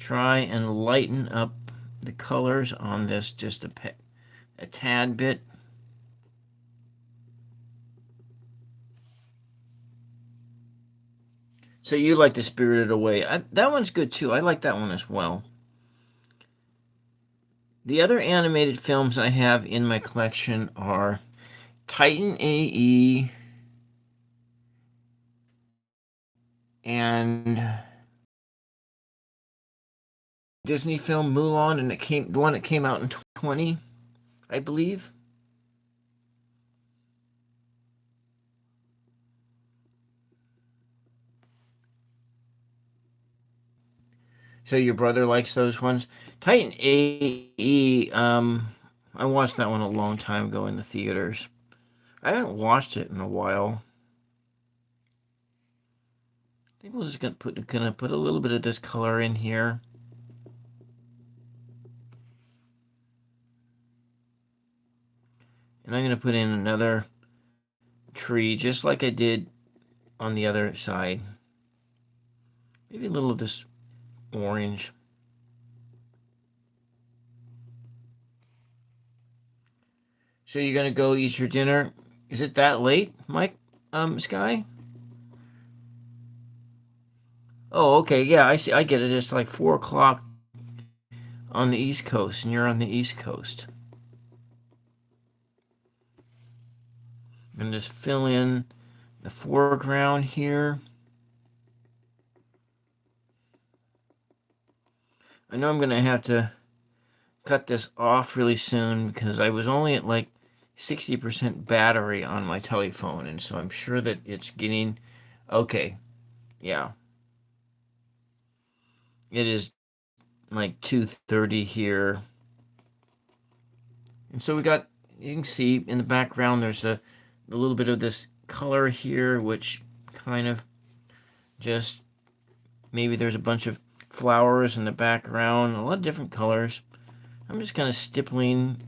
try and lighten up the colors on this just a tad bit. So you like the Spirited Away. That one's good too. I like that one as well. The other animated films I have in my collection are Titan AE and Disney film Mulan, and the one that came out in 20, I believe. So your brother likes those ones. Titan AE, I watched that one a long time ago in the theaters. I haven't watched it in a while. I think we're just gonna put a little bit of this color in here. And I'm gonna put in another tree just like I did on the other side. Maybe a little of this orange. So you're gonna go eat your dinner. Is it that late, Mike? Sky? Oh, okay, yeah, I see. I get it. It's like 4 o'clock on the East Coast, and you're on the East Coast. I'm gonna just fill in the foreground here. I know I'm gonna have to cut this off really soon because I was only at like 60% battery on my telephone, and so I'm sure that it's getting okay. Yeah, it is like 2:30 here, and so we got. You can see in the background there's a little bit of this color here, which kind of just maybe there's a bunch of flowers in the background, a lot of different colors. I'm just kind of stippling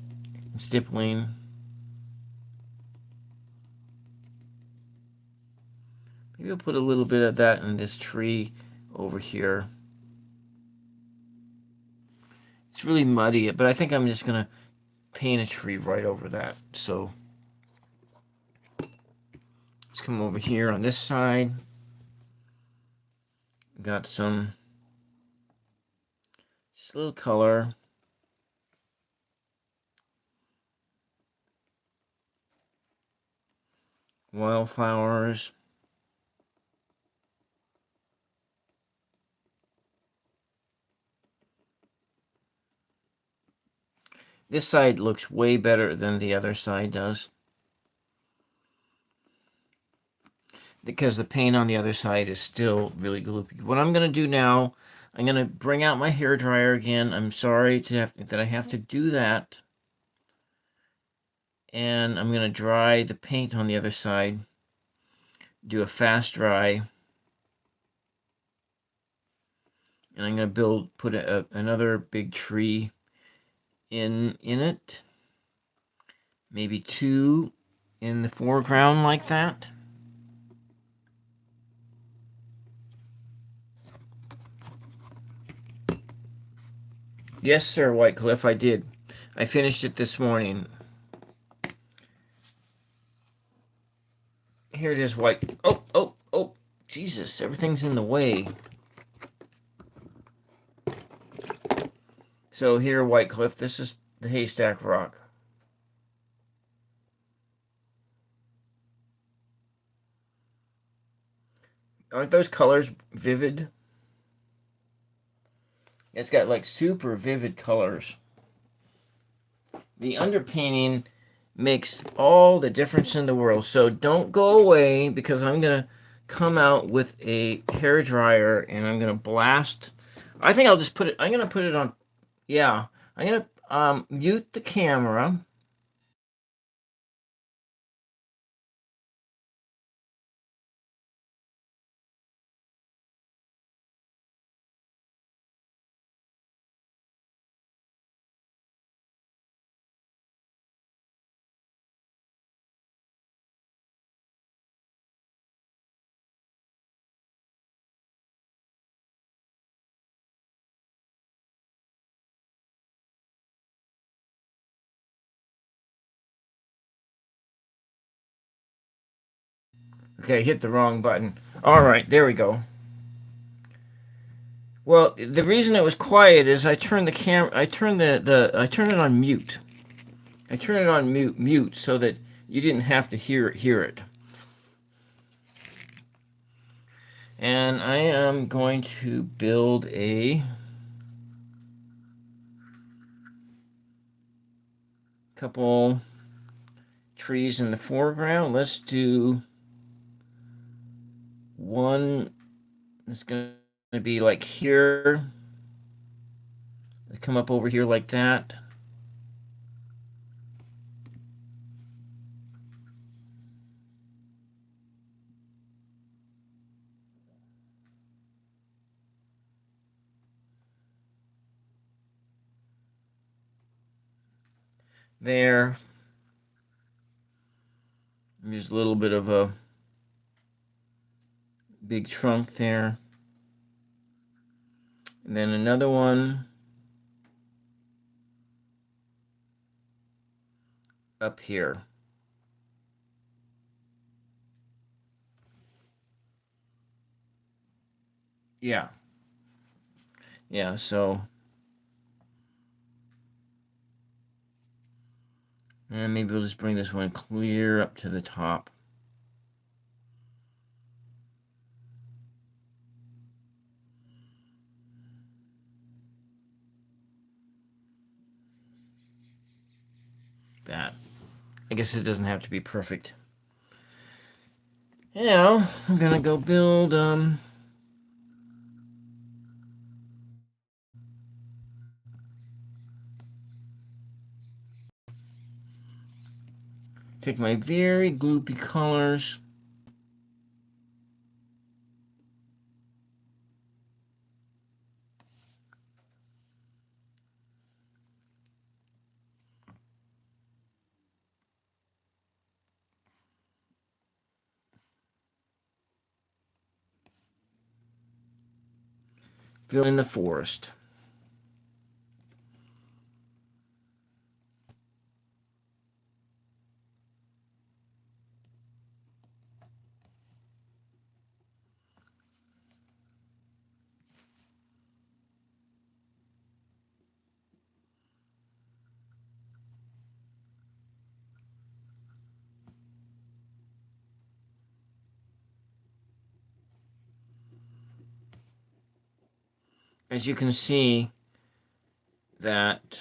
and stippling. Maybe I'll put a little bit of that in this tree over here. It's really muddy, but I think I'm just going to paint a tree right over that. So let's come over here on this side. Got some just a little color. Wildflowers. This side looks way better than the other side does, because the paint on the other side is still really gloopy. What I'm going to do now, I'm going to bring out my hairdryer again. I'm sorry that I have to do that. And I'm going to dry the paint on the other side. Do a fast dry. And I'm going to put another big tree in it. Maybe 2 in the foreground like that. Yes, sir, Whitecliff, I did. I finished it this morning. Here it is, White. Oh, Jesus, everything's in the way. So here, Whitecliff, this is the haystack rock. Aren't those colors vivid? It's got like super vivid colors. The underpainting makes all the difference in the world. So don't go away, because I'm going to come out with a hair dryer and I'm going to blast. I think I'll just put it, I'm going to put it on. Yeah, I'm going to mute the camera. Okay, hit the wrong button. All right, there we go. Well, the reason it was quiet is I turned the camera. I turned I turned it on mute. I turned it on mute so that you didn't have to hear it. And I am going to build a couple trees in the foreground. Let's do one. It's going to be like here. Come up over here like that. There. There's a little bit of a big trunk there. And then another one up here. Yeah. Yeah, so. And maybe we'll just bring this one clear up to the top. That. I guess it doesn't have to be perfect. Now, I'm gonna go build, take my very gloopy colors. Fill in the forest. as you can see, that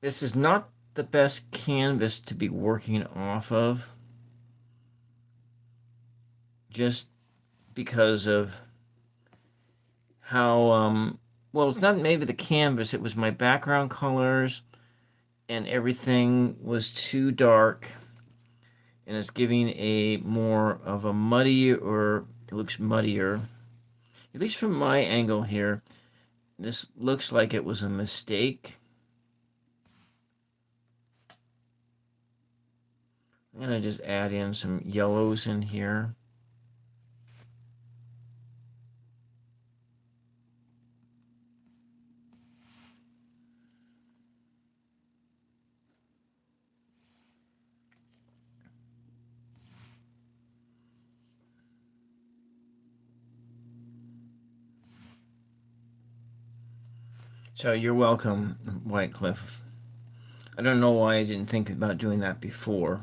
this is not the best canvas to be working off of, just because of how, well, it's not maybe the canvas, it was my background colors, and everything was too dark, and it's giving a more of a muddy, or it looks muddier, at least from my angle here. This looks like it was a mistake. I'm going to just add in some yellows in here. So you're welcome, White Cliff. I don't know why I didn't think about doing that before.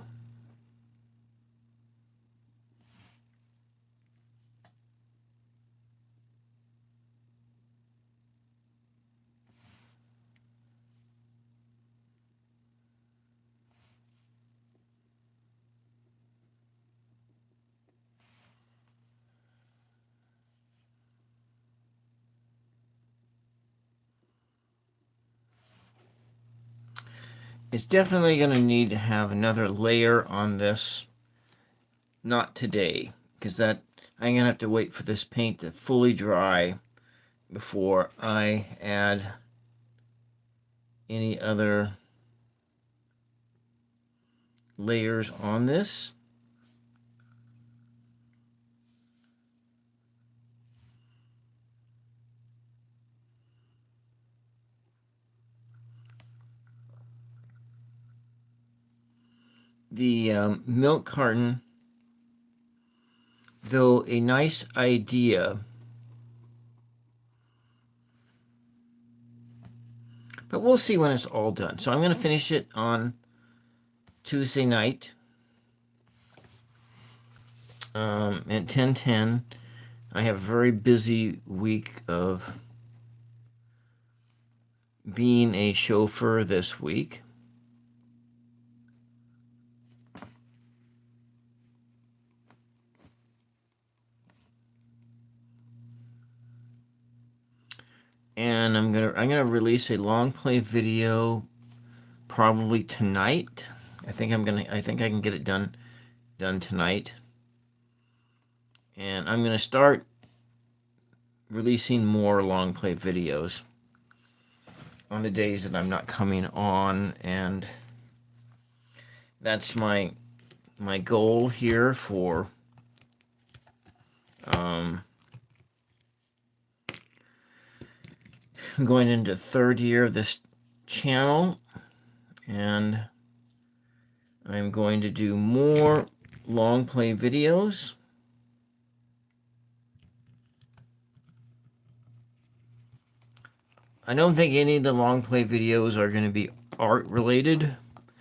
It's definitely going to need to have another layer on this. Not today, because that I'm going to have to wait for this paint to fully dry before I add any other layers on this. The milk carton, though a nice idea, but we'll see when it's all done. So I'm going to finish it on Tuesday night at 10:10. I have a very busy week of being a chauffeur this week. And I'm gonna release a long play video probably tonight. I think I can get it done tonight. And I'm gonna start releasing more long play videos on the days that I'm not coming on, and that's my goal here for going into third year of this channel, and I'm going to do more long play videos. I don't think any of the long play videos are going to be art related.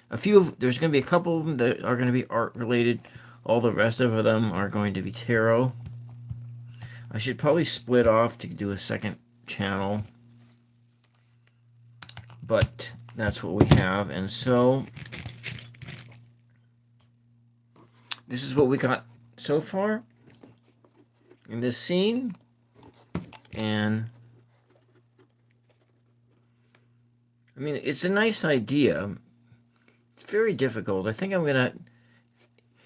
There's going to be a couple of them that are going to be art related. All the rest of them are going to be tarot. I should probably split off to do a second channel, but that's what we have. And so this is what we got so far in this scene. And I mean, it's a nice idea. It's very difficult. I think I'm gonna,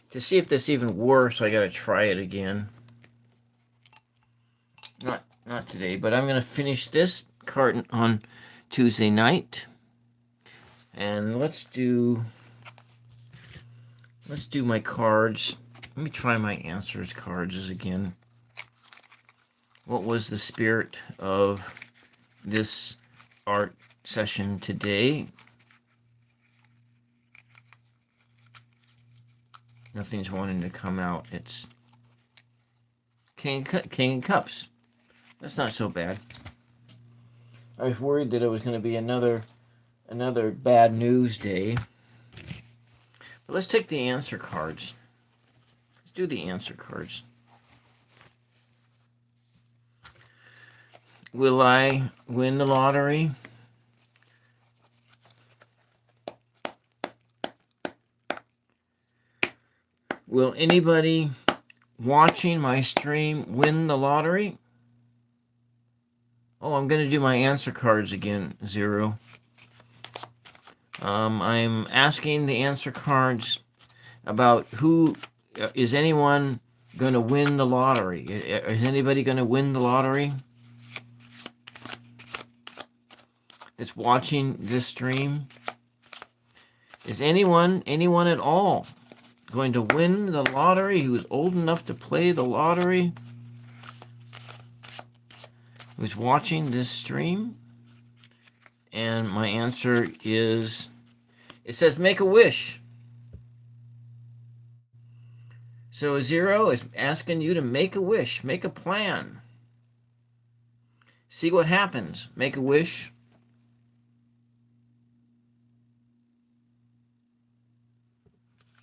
to see if this even works, I gotta try it again. Not today, but I'm gonna finish this carton on Tuesday night. And let's do my cards. Let me try my answers cards again. What was the spirit of this art session today? Nothing's wanting to come out. It's King of Cups. That's not so bad. I was worried that it was going to be another bad news day. But let's take the answer cards. Let's do the answer cards. Will I win the lottery? Will anybody watching my stream win the lottery? Oh, I'm going to do my answer cards again, Zero. I'm asking the answer cards about who is anyone going to win the lottery? Is anybody going to win the lottery that's watching this stream? Is anyone at all going to win the lottery who is old enough to play the lottery? Who's watching this stream? And my answer is, it says make a wish. So Zero is asking you to make a wish, make a plan. See what happens. Make a wish.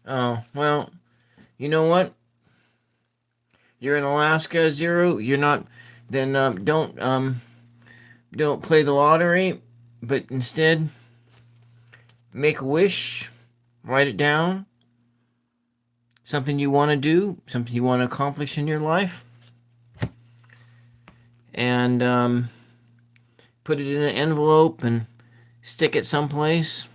Oh, well, you know what? You're in Alaska, Zero. You're not. Then don't play the lottery, but instead make a wish. Write it down. Something you want to do, something you want to accomplish in your life, and put it in an envelope and stick it someplace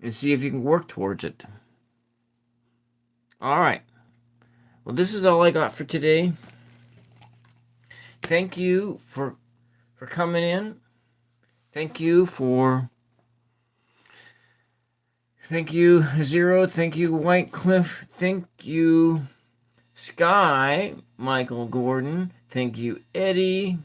and see if you can work towards it. All right. Well, this is all I got for today. Thank you for coming in. Thank you, Zero. Thank you, White Cliff. Thank you, Sky, Michael Gordon. Thank you, Eddie.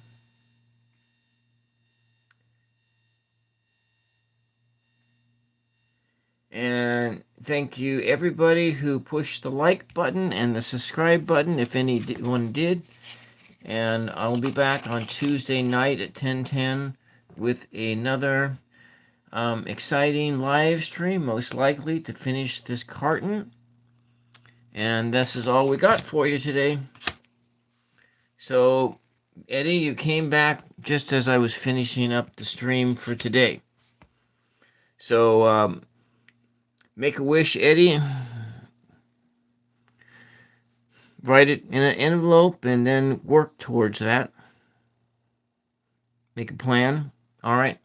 And thank you, everybody who pushed the like button and the subscribe button, if anyone did. And I'll be back on Tuesday night at 10:10 with another exciting live stream, most likely to finish this carton. And this is all we got for you today. So, Eddie, you came back just as I was finishing up the stream for today. So, make a wish, Eddie. Write it in an envelope and then work towards that. Make a plan. All right.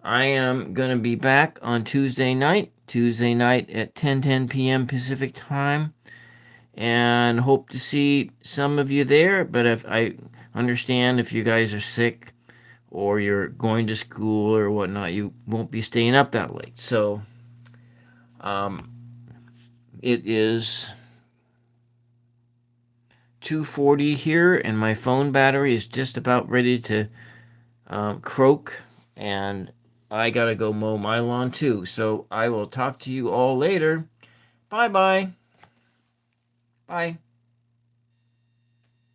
I am going to be back on Tuesday night at 10:10 p.m. Pacific time, and hope to see some of you there. But if I understand if you guys are sick or you're going to school or whatnot, you won't be staying up that late. So it is 2:40 here, and my phone battery is just about ready to croak, and I gotta go mow my lawn too. So I will talk to you all later. Bye-bye. Bye.